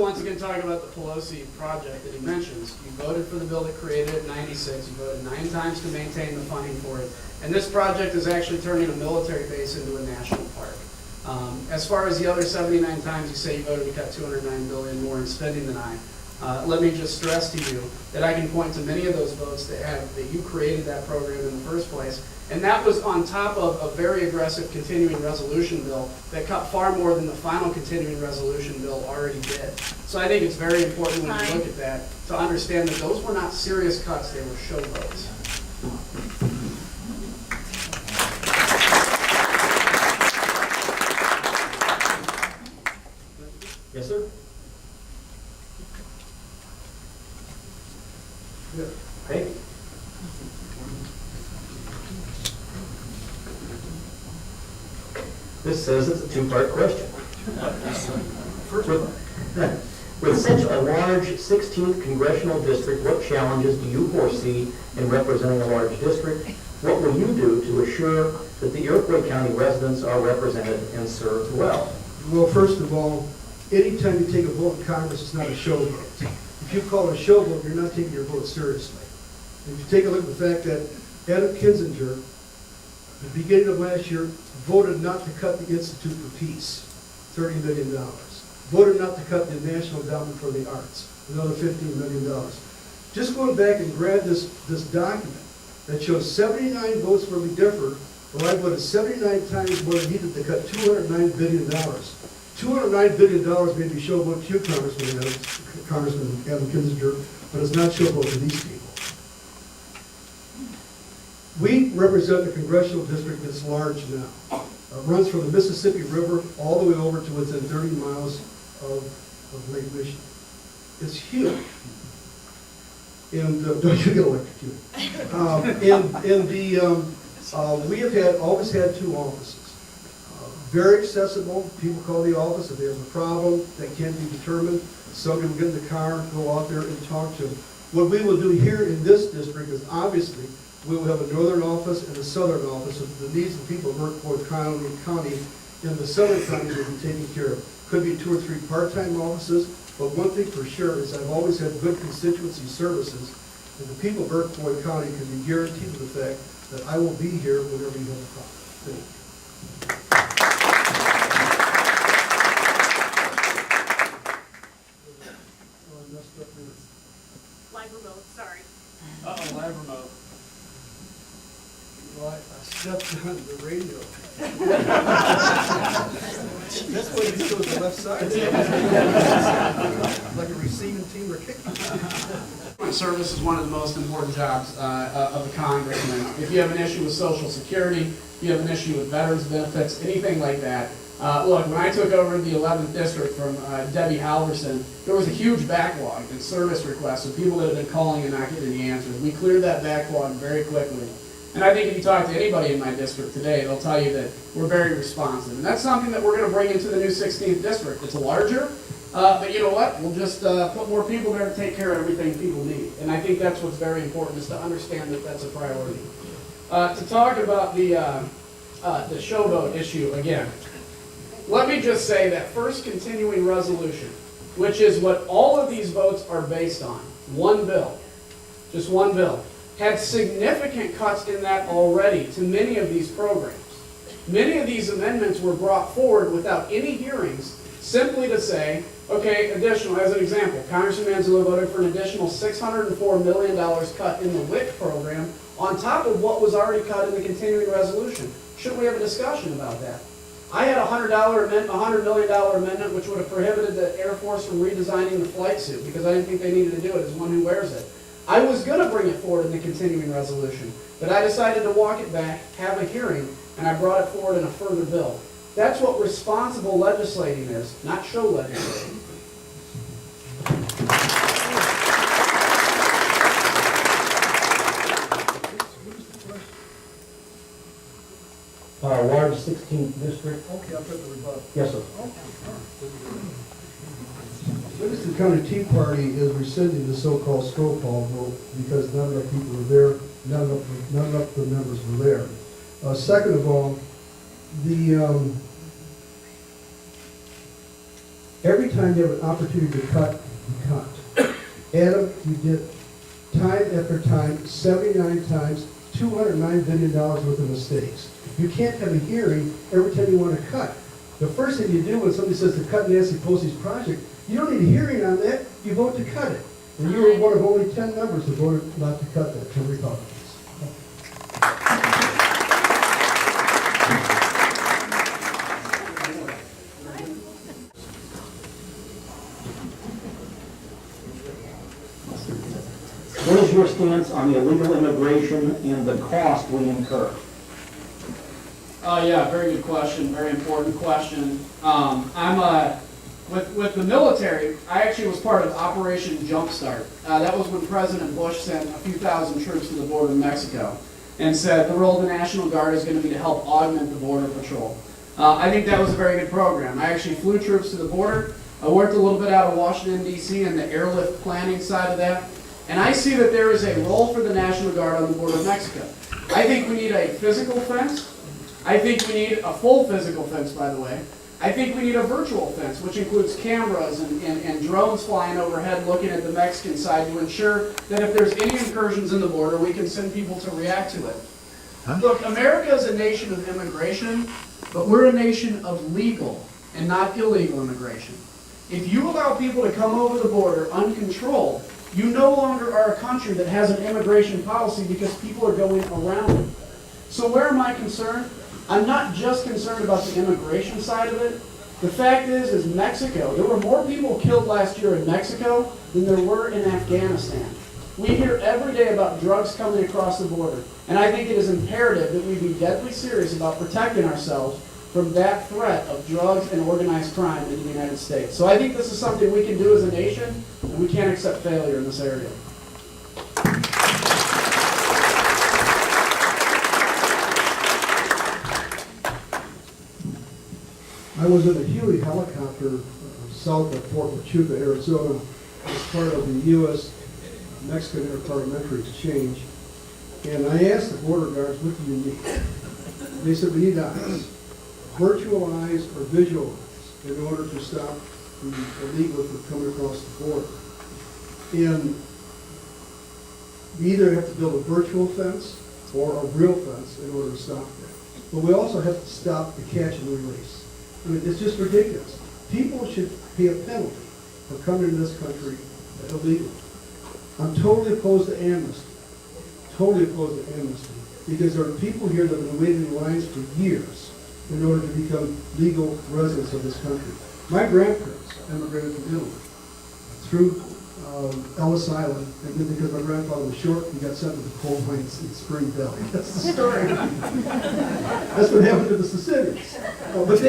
once again talk about the Pelosi project that he mentions. You voted for the bill that created it in '96. You voted 9 times to maintain the funding for it. And this project is actually turning a military base into a national park. As far as the other 79 times you say you voted to cut $209 billion more in spending than let me just stress to you that I can point to many of those votes that you created that program in the first place. And that was on top of a very aggressive continuing resolution bill that cut far more than the final continuing resolution bill already did. So I think it's very important when you look at that to understand that those were not serious cuts, they were show votes. Yes, sir? Yeah. Hey. This says it's a two-part question. With such a large 16th congressional district, what challenges do you foresee in representing a large district? What will you do to assure that the Iroquois County residents are represented and served well? Well, first of all, anytime you take a vote in Congress, it's not a show vote. If you call it a show vote, you're not taking your vote seriously. If you take a look at the fact that Adam Kinzinger, at the beginning of last year, voted not to cut the Institute for Peace, $30 million. Voted not to cut the National Endowment for the Arts, another $15 million. Just going back and grab this document that shows 79 votes where we differed, where I voted 79 times more than needed to cut $209 billion. $209 billion may be show vote to you, Congressman Adam Kinzinger, but it's not show vote to these people. We represent a congressional district that's large now. Runs from the Mississippi River all the way over to within 30 miles of Lake Michigan. It's huge. And don't you get electrocuted? We have always had 2 offices. Very accessible. People call the office if they have a problem that can't be determined. Somebody will get in the car, go out there and talk to them. What we will do here in this district is obviously we will have a northern office and a southern office. So the needs of people of Iroquois County in the southern county will be taken care of. Could be 2 or 3 part-time offices, but one thing for sure is I've always had good constituency services, and the people of Iroquois County can be guaranteed of the fact that I will be here whenever you have a problem. Thank you. Live remote, sorry. Uh-oh, live remote. Well, I stepped on the radio. That's why you chose the left side. Like a receiving team or kicking team. Service is one of the most important jobs of a congressman. If you have an issue with Social Security, if you have an issue with veterans benefits, anything like that. Look, when I took over the 11th district from Debbie Halverson, there was a huge backlog in service requests of people that had been calling and not getting the answers. We cleared that backlog very quickly. And I think if you talk to anybody in my district today, they'll tell you that we're very responsive. And that's something that we're going to bring into the new 16th district. It's larger, but you know what? We'll just put more people there to take care of everything people need. And I think that's what's very important, is to understand that that's a priority. To talk about the showboat issue again, let me just say that first continuing resolution, which is what all of these votes are based on, one bill, just one bill, had significant cuts in that already to many of these programs. Many of these amendments were brought forward without any hearings, simply to say, okay, additional, as an example, Congressman Manzullo voted for an additional $604 million cut in the WIC program on top of what was already cut in the continuing resolution. Should we have a discussion about that? I had a $100 million amendment which would have prohibited the Air Force from redesigning the flight suit because I didn't think they needed to do it as one who wears it. I was going to bring it forward in the continuing resolution, but I decided to walk it back, have a hearing, and I brought it forward in a further bill. That's what responsible legislating is, not show legislating. Large 16th district. Okay, I'll put the rebuttal. Yes, sir. Livingston County Tea Party is rescinding the so-called straw poll vote because not enough people were there, not enough of the members were there. Second of all, Every time you have an opportunity to cut, you cut. Adam, you did time after time, 79 times, $209 billion worth of mistakes. You can't have a hearing every time you want to cut. The first thing you do when somebody says to cut Nancy Pelosi's project, you don't need a hearing on that, you vote to cut it. And you were one of only 10 members who voted not to cut that, 10 Republicans. What is your stance on the illegal immigration and the cost we incur? Yeah, very good question, very important question. With the military, I actually was part of Operation Jumpstart. That was when President Bush sent a few thousand troops to the border of Mexico and said the role of the National Guard is going to be to help augment the border patrol. I think that was a very good program. I actually flew troops to the border. I worked a little bit out of Washington, D.C. and the airlift planning side of that. And I see that there is a role for the National Guard on the border of Mexico. I think we need a physical fence. I think we need a full physical fence, by the way. I think we need a virtual fence, which includes cameras and drones flying overhead looking at the Mexican side to ensure that if there's any incursions in the border, we can send people to react to it. Look, America is a nation of immigration, but we're a nation of legal and not illegal immigration. If you allow people to come over the border uncontrolled, you no longer are a country that has an immigration policy because people are going around it. So where am I concerned? I'm not just concerned about the immigration side of it. The fact is Mexico, there were more people killed last year in Mexico than there were in Afghanistan. We hear every day about drugs coming across the border, and I think it is imperative that we be deadly serious about protecting ourselves from that threat of drugs and organized crime in the United States. So I think this is something we can do as a nation, and we can't accept failure in this area. I was in a Huey helicopter south of Fort Wachuca, Arizona, as part of the U.S.-Mexican Interparliamentary Exchange. And I asked the border guards, what do you need? They said, we need eyes, virtual eyes or visual eyes, in order to stop the illegal from coming across the border. And we either have to build a virtual fence or a real fence in order to stop that. But we also have to stop the catch and release. I mean, it's just ridiculous. People should pay a penalty for coming into this country illegally. I'm totally opposed to amnesty. Totally opposed to amnesty. Because there are people here that have been waiting in lines for years in order to become legal residents of this country. My grandparents immigrated from Italy through Ellis Island, and then because my grandfather was short, he got sent to the coal mines in Spring Valley. That's the story. That's what happened to the Sicilians. But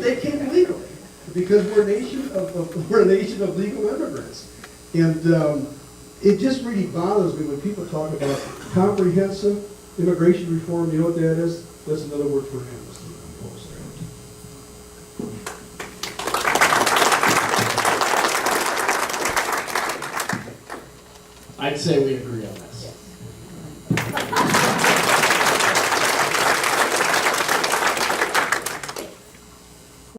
they came legally because we're a nation of legal immigrants, and it just really bothers me when people talk about comprehensive immigration reform. You know what that is? That's another word for amnesty. I'd say we agree on